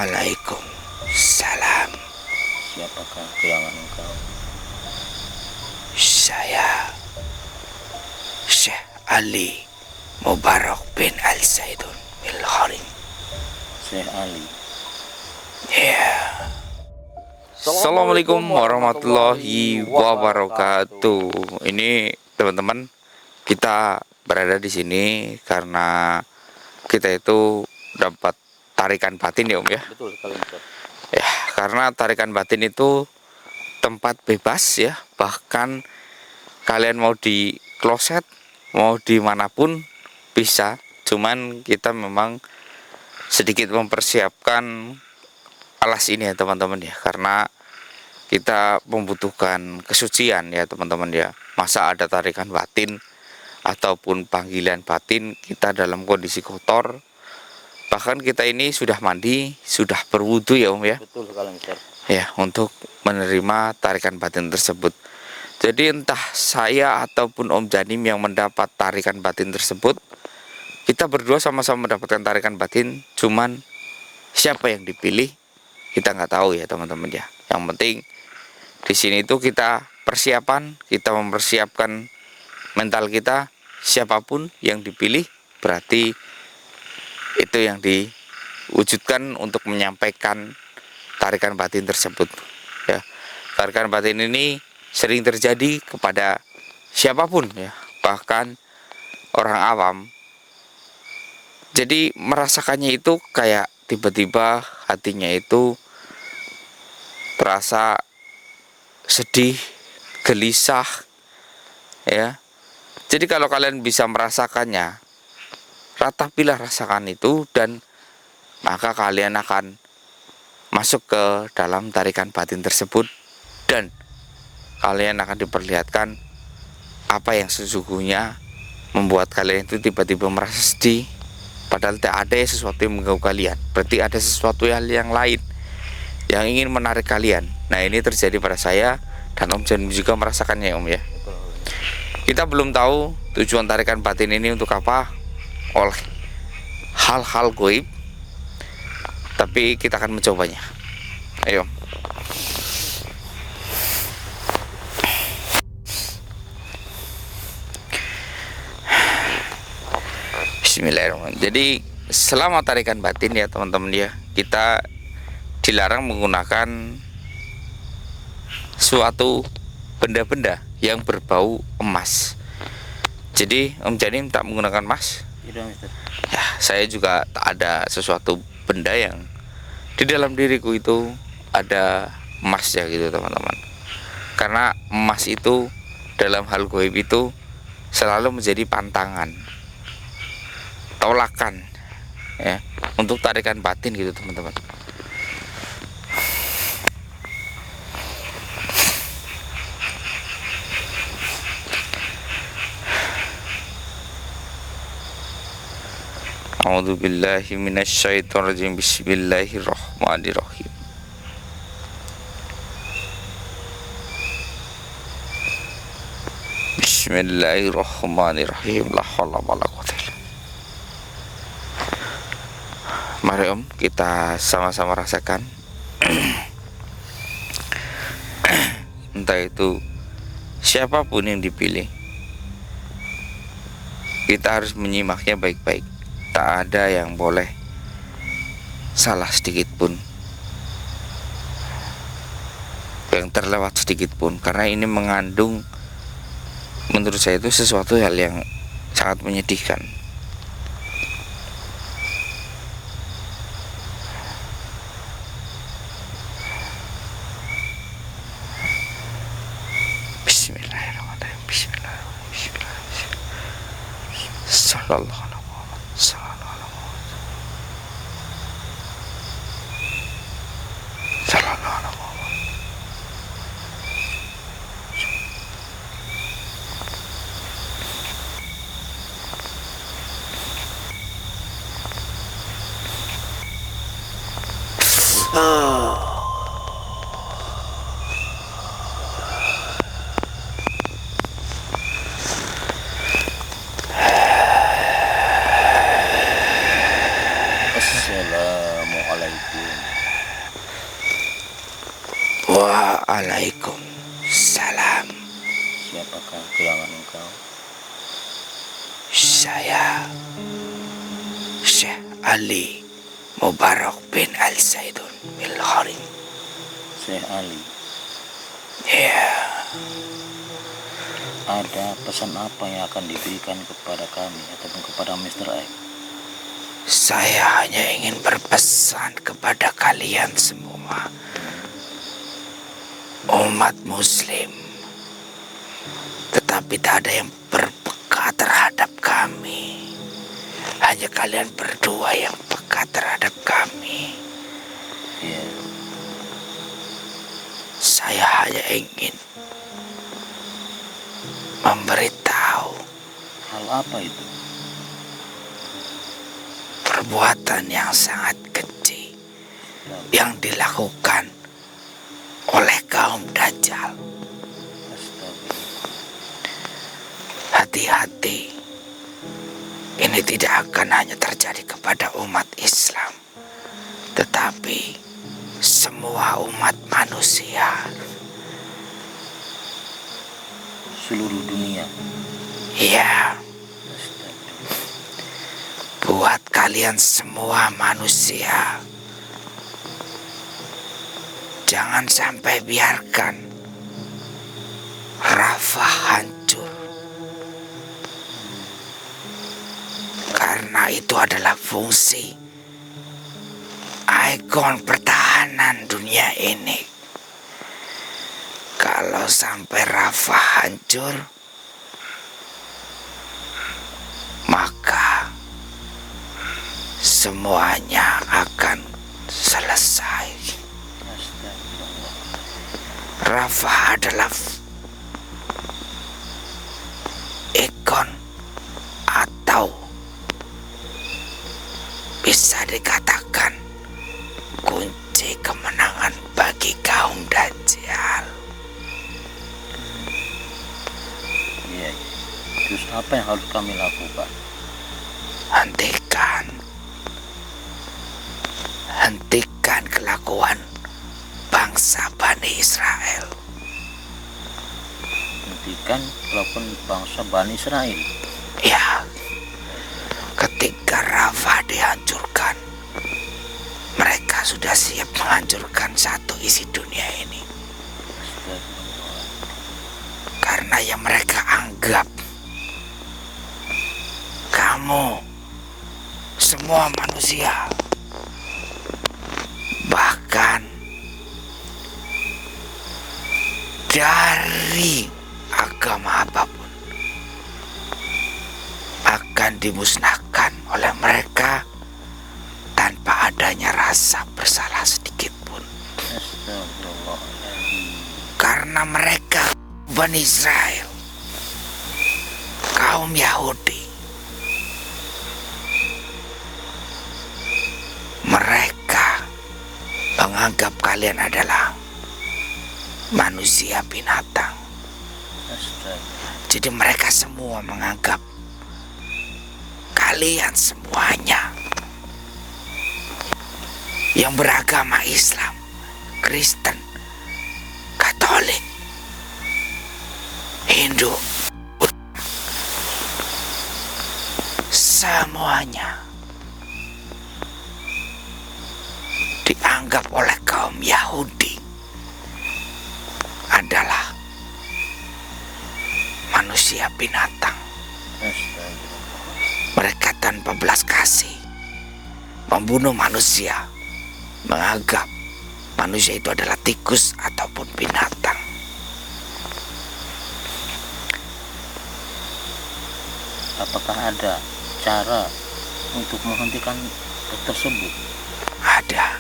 Waalaikumsalam. Siapakah gerangan engkau? Saya Syekh Ali Mubarak bin Al-Zaidun Al-Kharim. Syekh Ali. Ya. Assalamualaikum warahmatullahi wabarakatuh. Ini teman-teman, kita berada di sini karena kita itu dapat tarikan batin ya Om ya. Betul sekali, Ustaz. Ya, karena tarikan batin itu tempat bebas ya, bahkan kalian mau di kloset, mau dimanapun bisa. Cuman kita memang sedikit mempersiapkan alas ini ya teman-teman ya, karena kita membutuhkan kesucian ya teman-teman ya. Masa ada tarikan batin ataupun panggilan batin kita dalam kondisi kotor, bahkan kita ini sudah mandi, sudah berwudu ya Om ya. Betul sekali, Ustaz. Ya, untuk menerima tarikan batin tersebut. Jadi entah saya ataupun Om Janim yang mendapat tarikan batin tersebut, kita berdua sama-sama mendapatkan tarikan batin. Cuman siapa yang dipilih kita nggak tahu ya teman-teman ya. Yang penting di sini itu kita persiapan, kita mempersiapkan mental kita. Siapapun yang dipilih berarti itu yang diwujudkan untuk menyampaikan tarikan batin tersebut ya. Tarikan batin ini sering terjadi kepada siapapun ya, bahkan orang awam. Jadi merasakannya itu kayak tiba-tiba hatinya itu terasa sedih, gelisah ya. Jadi kalau kalian bisa merasakannya, ratapilah rasakan itu, dan maka kalian akan masuk ke dalam tarikan batin tersebut, dan kalian akan diperlihatkan apa yang sesungguhnya membuat kalian itu tiba-tiba merasa sedih, padahal tak ada sesuatu yang mengganggu kalian. Berarti ada sesuatu yang lain yang ingin menarik kalian. Nah, ini terjadi pada saya dan Om Jan juga merasakannya Om ya. Kita belum tahu tujuan tarikan batin ini untuk apa, oleh hal-hal goib, tapi kita akan mencobanya. Ayo. Bismillahirrahmanirrahim. Jadi selama tarikan batin ya teman-teman ya, kita dilarang menggunakan suatu benda-benda yang berbau emas. Jadi Om Janim tak menggunakan emas. Tidak, Ustaz. Ya, saya juga tak ada sesuatu benda yang di dalam diriku itu ada emas ya gitu teman-teman. Karena emas itu dalam hal goib itu selalu menjadi pantangan, tolakan ya, untuk tarikan batin gitu teman-teman. A'udzubillahi minasyaitonirrajim. Bismillahirrahmanirrahim. Bismillahirrahmanirrahim. La haula wala quwwata illa billah. Mari Om, kita sama-sama rasakan. Entah itu siapapun yang dipilih, kita harus menyimaknya baik-baik. Tak ada yang boleh salah sedikit pun, yang terlewat sedikit pun, karena ini mengandung, menurut saya itu sesuatu hal yang sangat menyedihkan. Bismillahirrahmanirrahim. Bismillahirrahmanirrahim. Sallallahu alaihi wasallam. Assalamualaikum Waalaikumsalam. Siapakah gerangan engkau? Saya Syekh Ali Mubarak bin Al-Zaidun Bil-Kharim. Syekh Ali, Ya, ada pesan apa yang akan diberikan kepada kami ataupun kepada Mr. X? saya hanya ingin berpesan kepada kalian semua, umat muslim, tetapi tak ada yang berpeka terhadap kami. Hanya kalian berdua yang peka terhadap kami. Ya, Saya hanya ingin memberitahu hal apa itu? perbuatan yang sangat keji yang dilakukan oleh kaum Dajjal. Astagfirullah. Hati-hati, ini tidak akan hanya terjadi kepada umat Islam, tetapi semua umat manusia. Seluruh dunia. Ya, Astagfirullah. buat kalian semua manusia, jangan sampai biarkan Rafah hancur. Karena itu adalah fungsi ikon pertahanan dunia ini. Kalau sampai Rafah hancur, maka semuanya akan selesai. Astagfirullah. Rafah adalah ikon atau bisa dikatakan kunci kemenangan bagi kaum Dajjal. Iya. Terus apa yang harus kami lakukan? Hentikan kelakuan bangsa Bani Israel. Hentikan kelakuan bangsa Bani Israel. Ya, ketika Rafah dihancurkan, mereka sudah siap menghancurkan satu isi dunia ini. Astagfirullah. Karena yang mereka anggap, kamu semua manusia, bahkan dari agama apapun, akan dimusnahkan oleh mereka tanpa adanya rasa bersalah sedikit pun. Astagfirullahaladzim. Karena mereka Bani Israel, kaum Yahudi, mereka menganggap kalian adalah manusia binatang. Astagfirullah. Jadi mereka semua menganggap kalian semuanya yang beragama Islam, Kristen, Katolik, Hindu, semuanya dianggap oleh kaum Yahudi adalah manusia binatang. Astagfirullah. Mereka tanpa belas kasih membunuh manusia, menganggap manusia itu adalah tikus ataupun binatang. Apakah ada cara untuk menghentikan tersebut? Ada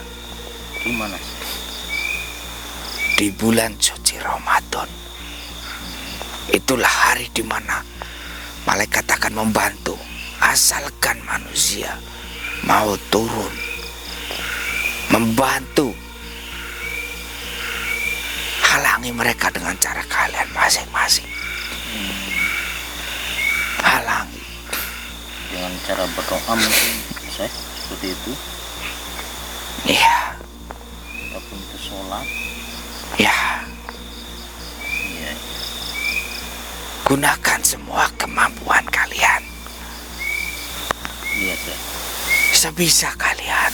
Gimana? di bulan suci Ramadan. Itulah hari di mana malaikat akan membantu, asalkan manusia mau turun membantu, halangi mereka dengan cara kalian masing-masing. Halangi Dengan cara berdoa mungkin, saya seperti itu. ya, Ataupun itu sholat. ya, Gunakan semua kemampuan kalian Iya, Syekh. sebisa kalian.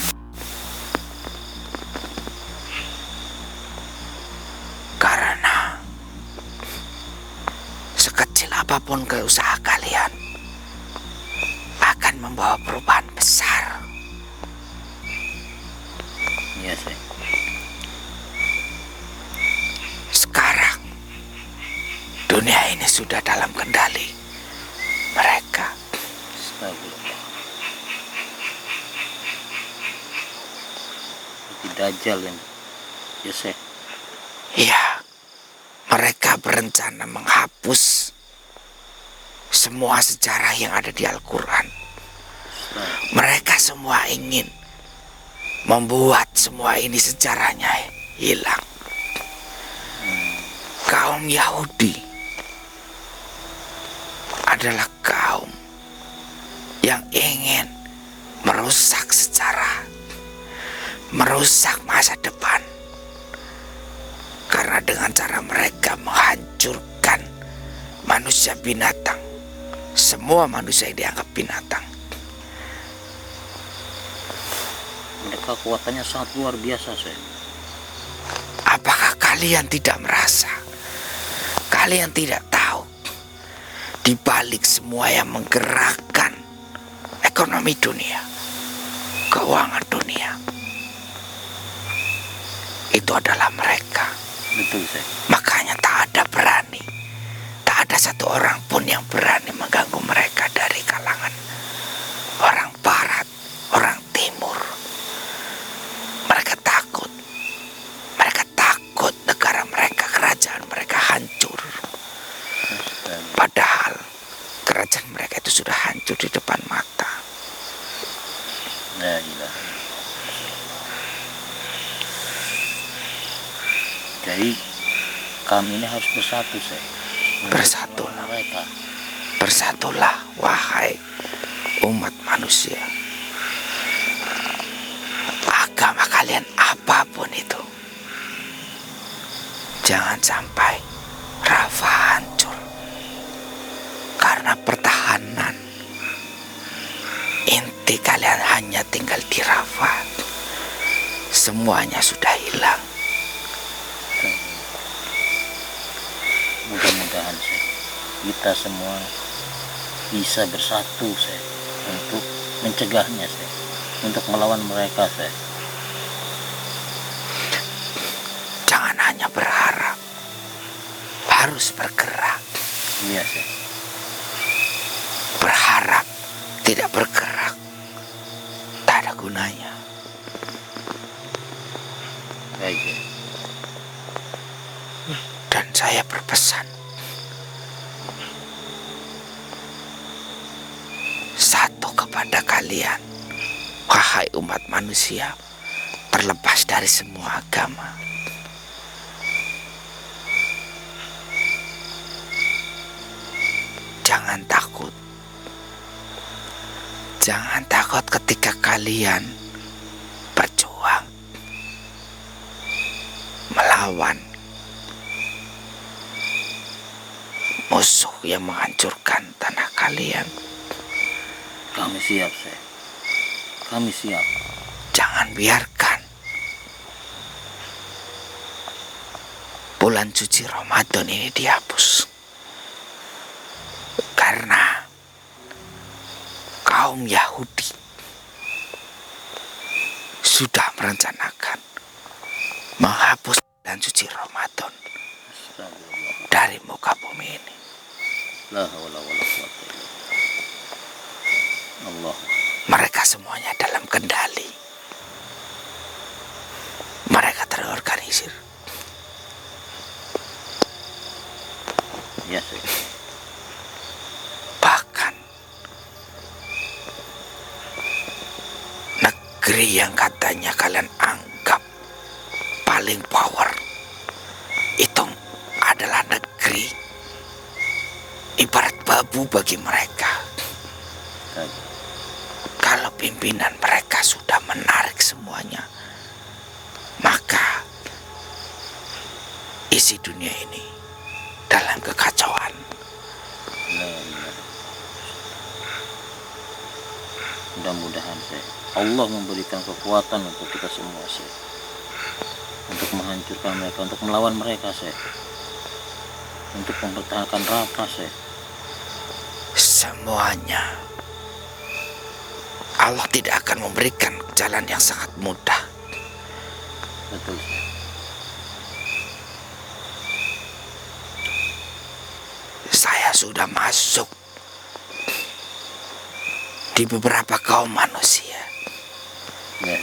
Karena sekecil apapun usaha kalian akan membawa perubahan besar. Iya, Syekh. Sekarang dunia ini sudah dalam kendali mereka. Astagfirullah. Itu Dajjal yang ya, Syekh. Ya, mereka berencana menghapus semua sejarah yang ada di Al-Quran. Mereka semua ingin membuat semua ini sejarahnya hilang. Kaum Yahudi adalah kaum yang ingin merusak sejarah, merusak masa depan. Karena dengan cara mereka menghancurkan manusia binatang, semua manusia yang dianggap binatang. Mereka kekuatannya sangat luar biasa, Syekh. Apakah kalian tidak merasa? Kalian tidak tahu di balik semua yang menggerakkan ekonomi dunia, keuangan dunia, itu adalah mereka. Betul, Syekh. Makanya tak ada berani, tak ada satu orang pun yang berani mengganggu mereka dari kalangan orang barat, orang timur. Mereka takut negara mereka, kerajaan mereka hancur. Padahal kerajaan mereka itu sudah hancur di depan mata. La ilaha illallah. Jadi kami ini harus bersatu, Syekh. Bersatu. Melawan mereka. Bersatulah wahai umat manusia. Agama kalian apapun itu, jangan sampai Rafa hancur karena pertahanan. Inti kalian hanya tinggal di Rafa. Semuanya sudah hilang. Mudah-mudahan, Syekh, kita semua bisa bersatu, Syekh, untuk mencegahnya, Syekh, untuk melawan mereka, Syekh. Jangan hanya berharap, harus bergerak. Iya, Syekh. Berharap tidak bergerak tak ada gunanya. Baik, Syekh. Dan saya berpesan, satu kepada kalian, wahai umat manusia, terlepas dari semua agama. Jangan takut. Jangan takut ketika kalian berjuang melawan musuh yang menghancurkan tanah kalian. Kami siap, Syekh. Kami siap. Jangan biarkan bulan suci Ramadan ini dihapus. Karena kaum Yahudi sudah merencanakan menghapus bulan suci Ramadan Astagfirullah. dari muka bumi ini. La haula wala quwwata illa billah. Allah. Mereka semuanya dalam kendali. Mereka terorganisir. Ya, Syekh. Bahkan negeri yang katanya kalian anggap paling power, itu adalah negeri ibarat babu bagi mereka. Baik. Kalau pimpinan mereka sudah menarik semuanya, maka isi dunia ini dalam kekacauan. mudah-mudahan Allah memberikan kekuatan untuk kita semua untuk menghancurkan mereka, untuk melawan mereka untuk mempertahankan Rafa Semuanya Allah tidak akan memberikan jalan yang sangat mudah. betul Saya sudah masuk di beberapa kaum manusia, ya,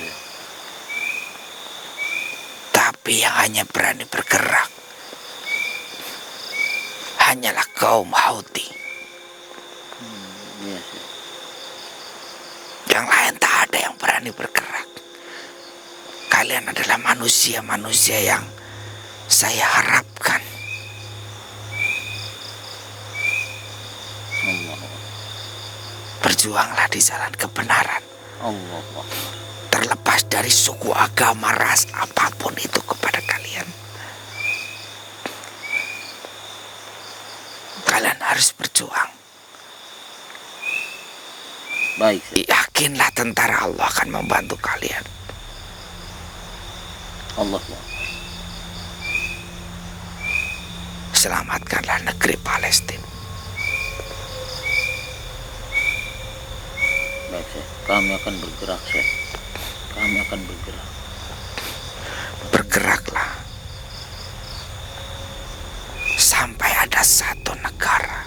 tapi yang hanya berani bergerak hanyalah kaum Houthi. ya, Yang lain tak ada yang berani bergerak. Kalian adalah manusia-manusia yang saya harapkan. Allah Berjuanglah di jalan kebenaran, Allah terlepas dari suku, agama, ras, apapun itu kepada kalian. Kalian harus berjuang. baik Yakinlah tentara Allah akan membantu kalian. Allah Selamatkanlah negeri Palestina. baik kami akan bergerak kami akan bergerak. Bergeraklah sampai ada satu negara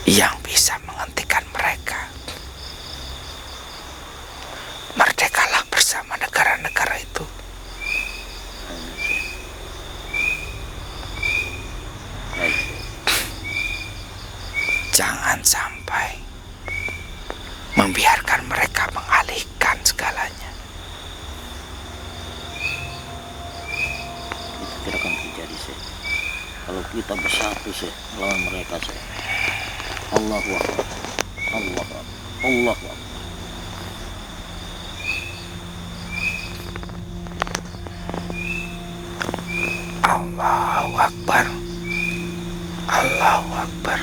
yang bisa menghentikan mereka. Merdekalah bersama negara-negara itu. Baik Jangan sampai membiarkan mereka mengalihkan segalanya. itu tidak akan terjadi kalau kita bersatu melawan mereka Allahu Akbar Allahu Akbar Allahu Akbar. Allahu Akbar. Allahu Akbar.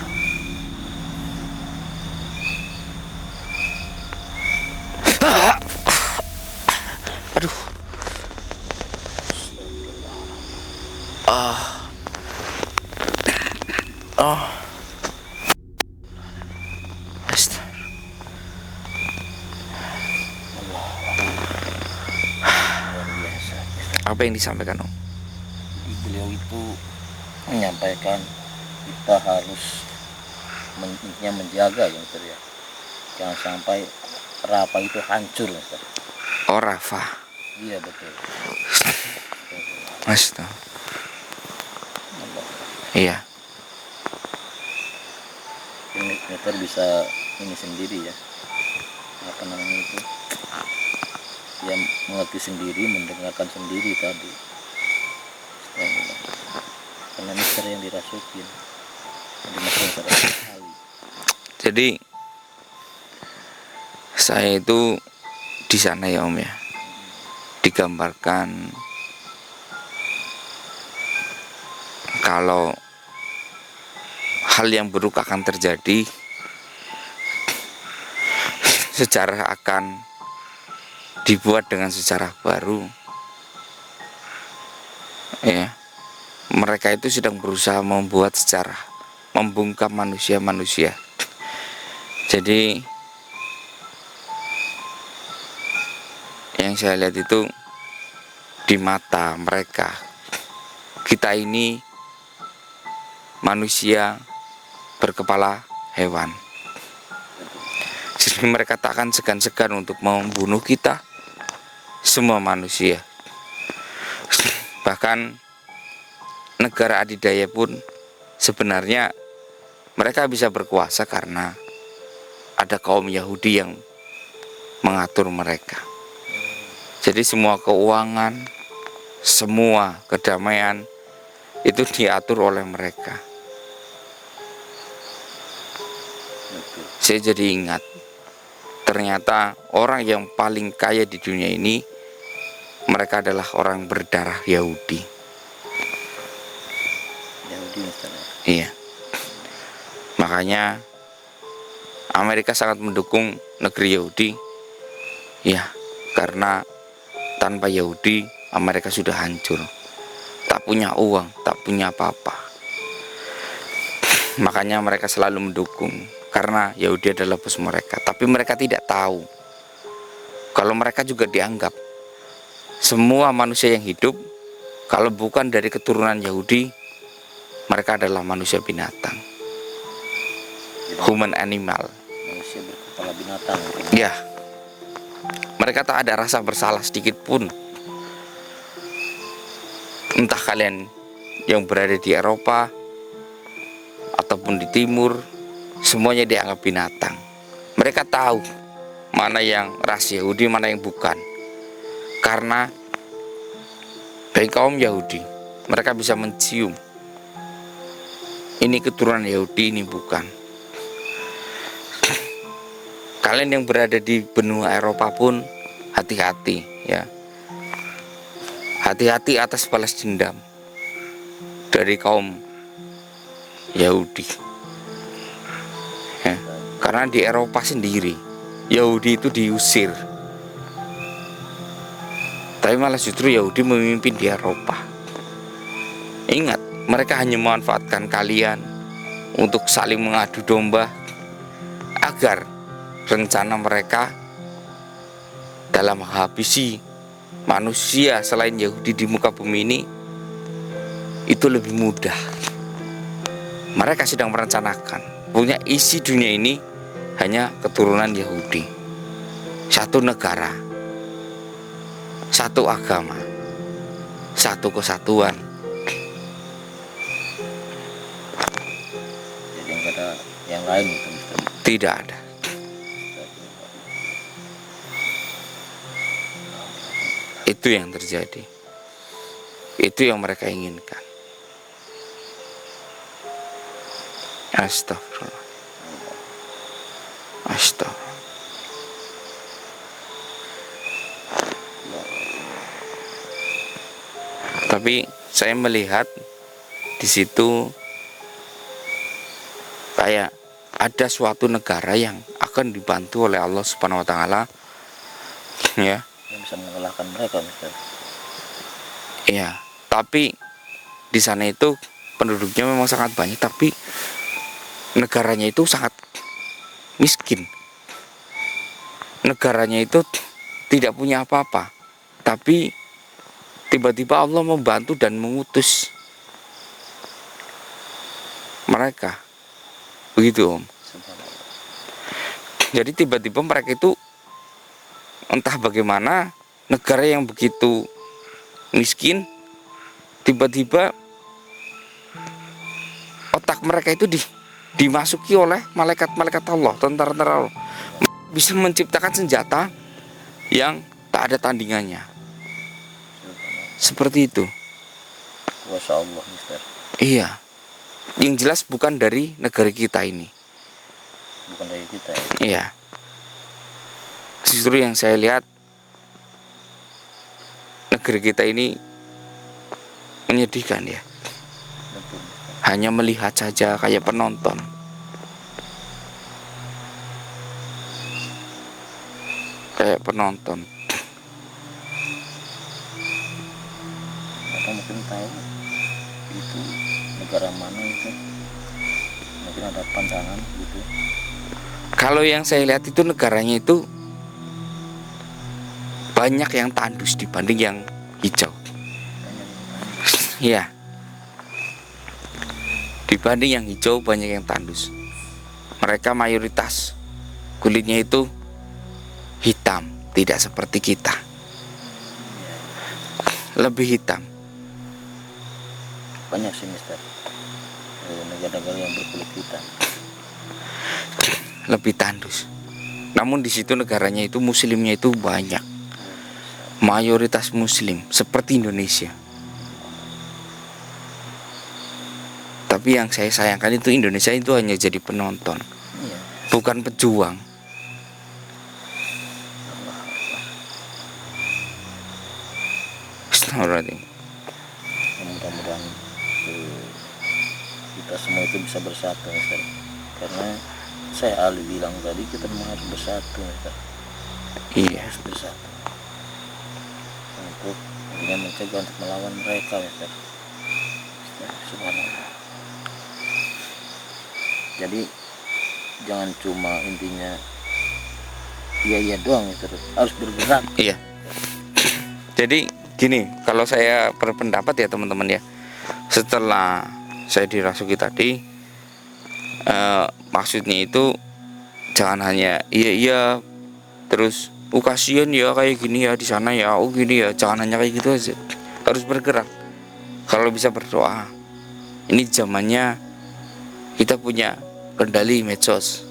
Aduh. Luar biasa. Apa yang disampaikan, Om? Jadi beliau itu menyampaikan kita harus menjaga ya Mister ya, jangan sampai Rafa itu hancur Mister. Oh, Rafa. Iya betul. Astaga. Iya. Ini Mister bisa ini sendiri ya, apa namanya itu, dia mengerti sendiri, mendengarkan sendiri tadi. Karena Mister yang dirasukin, jadi Mister sekali. Jadi saya itu di sana ya, Om ya. Digambarkan kalau hal yang buruk akan terjadi, sejarah akan dibuat dengan sejarah baru. Ya, mereka itu sedang berusaha membuat sejarah, membungkam manusia-manusia. Jadi yang saya lihat itu di mata mereka, kita ini manusia berkepala hewan. Jadi mereka tak akan segan-segan untuk membunuh kita, semua manusia. Bahkan negara adidaya pun sebenarnya mereka bisa berkuasa karena ada kaum Yahudi yang mengatur mereka. Jadi semua keuangan, semua kedamaian itu diatur oleh mereka. Saya jadi ingat, ternyata orang yang paling kaya di dunia ini, mereka adalah orang berdarah Yahudi. Yahudi Mister ya. Iya. Makanya Amerika sangat mendukung negeri Yahudi, ya, karena tanpa Yahudi Amerika sudah hancur, tak punya uang, tak punya apa-apa. Makanya mereka selalu mendukung, karena Yahudi adalah bos mereka. Tapi mereka tidak tahu kalau mereka juga dianggap semua manusia yang hidup, kalau bukan dari keturunan Yahudi, mereka adalah manusia binatang, human animal. Manusia berkepala binatang. Ya, mereka tak ada rasa bersalah sedikit pun. Entah kalian yang berada di Eropa ataupun di Timur, semuanya dianggap binatang. Mereka tahu mana yang ras Yahudi, mana yang bukan. Karena bagi kaum Yahudi, mereka bisa mencium ini keturunan Yahudi, ini bukan. Kalian yang berada di benua Eropa pun hati-hati, ya. Hati-hati atas balas dendam dari kaum Yahudi, ya. Karena di Eropa sendiri Yahudi itu diusir, tapi malah justru Yahudi memimpin di Eropa. Ingat, mereka hanya memanfaatkan kalian untuk saling mengadu domba, agar rencana mereka dalam menghabisi manusia selain Yahudi di muka bumi ini itu lebih mudah. Mereka sedang merencanakan punya isi dunia ini hanya keturunan Yahudi, satu negara, satu agama, satu kesatuan. Jadi nggak ada yang lain gitu, Mister. Tidak ada. Itu yang terjadi. Itu yang mereka inginkan. Astagfirullah. Astagfirullah. Tapi saya melihat di situ kayak ada suatu negara yang akan dibantu oleh Allah Subhanahu wa taala, ya. Yang bisa mengalahkan mereka, Mister. Iya, tapi di sana itu penduduknya memang sangat banyak, tapi negaranya itu sangat miskin. Negaranya itu tidak punya apa-apa, tapi tiba-tiba Allah membantu dan mengutus mereka. Begitu, Om. Jadi tiba-tiba mereka itu entah bagaimana, negara yang begitu miskin, tiba-tiba otak mereka itu dimasuki oleh malaikat-malaikat Allah, tentara-tentara Allah, bisa menciptakan senjata yang tak ada tandingannya. Seperti itu. Masya Allah, Mister. Iya. Yang jelas bukan dari negara kita ini. Bukan dari kita ya. Iya. Justru yang saya lihat, negeri kita ini menyedihkan, ya. Betul, Mister. Hanya melihat saja kayak penonton. Kayak penonton. Mereka mungkin tahu itu negara mana itu, mungkin ada pandangan gitu. Kalau yang saya lihat itu negaranya itu banyak yang tandus dibanding yang hijau. Iya. Dibanding yang hijau banyak yang tandus. Mereka mayoritas kulitnya itu hitam, tidak seperti kita. Lebih hitam. Banyak sih, Mister, negara-negara yang berkulit hitam. Lebih tandus. Namun di situ negaranya itu muslimnya itu banyak. Mayoritas muslim seperti Indonesia. Tapi yang saya sayangkan itu Indonesia itu hanya jadi penonton, Iya. bukan pejuang. Astagfirullahaladzim. Mudah-mudahan kita semua itu bisa bersatu, Mister. karena saya Ali bilang tadi kita harus bersatu Mister. Iya. Harus bersatu untuk dengan mencegah untuk melawan mereka Mister. Subhanallah. Jadi jangan cuma intinya iya doang Mister, harus bergerak. Iya. Jadi gini, kalau saya berpendapat ya teman-teman ya, setelah saya dirasuki tadi, maksudnya itu jangan hanya iya terus kasihan ya kayak gini ya di sana ya, gini ya, jangan hanya kayak gitu aja. Harus bergerak. Kalau bisa berdoa. Ini zamannya kita punya kendali medsos.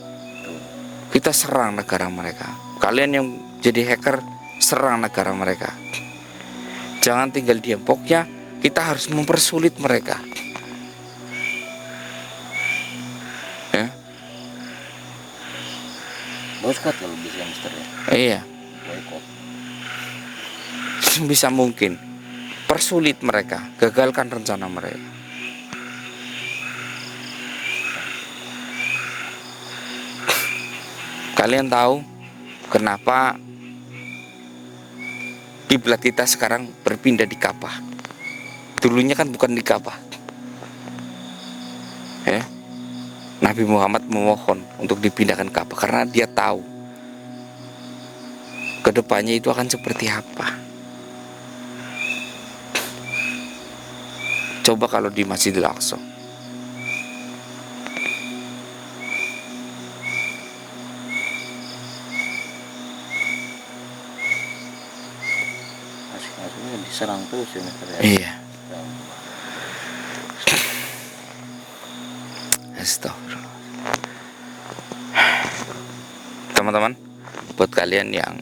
Kita serang negara mereka. Kalian yang jadi hacker, serang negara mereka. Jangan tinggal diam. Pokoknya kita harus mempersulit mereka. Ya. Boykot kalau bisa Mister ya. Iya. Boykot. Bisa mungkin persulit mereka, gagalkan rencana mereka. Kalian tahu kenapa kiblat kita sekarang berpindah di Ka'bah? Dulunya kan bukan di Ka'bah. Ya. Nabi Muhammad memohon untuk dipindahkan Ka'bah karena dia tahu kedepannya itu akan seperti apa. Coba kalau di Masjidil Aqsa. Asik-asiknya diserang terus ya Mister ya. Iya. Astagfirullah. Teman-teman, buat kalian yang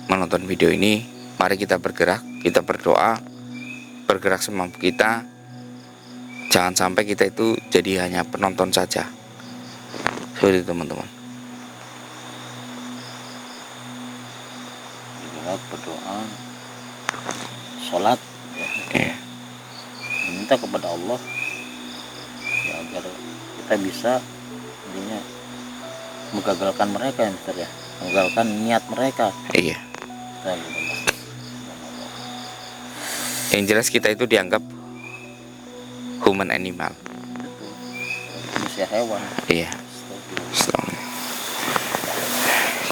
menonton video ini, mari kita bergerak, kita berdoa, bergerak semampu kita. Jangan sampai kita itu jadi hanya penonton saja. Seperti itu teman-teman. Bergerak, berdoa, sholat ya. Iya. Minta kepada Allah ya, agar kita bisa intinya menggagalkan mereka ya Mister ya, menggagalkan niat mereka. Iya. Kita gitu, Mas. Yang jelas kita itu dianggap human animal. Betul. Manusia hewan. Iya.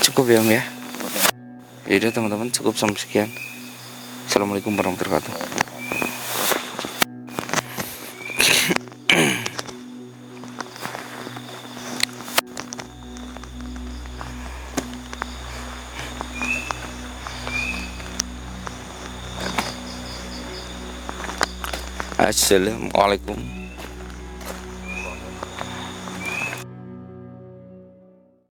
Cukup ya Om ya. Yaudah teman-teman, cukup sampai sekian. Assalamualaikum warahmatullahi wabarakatuh. Assalamualaikum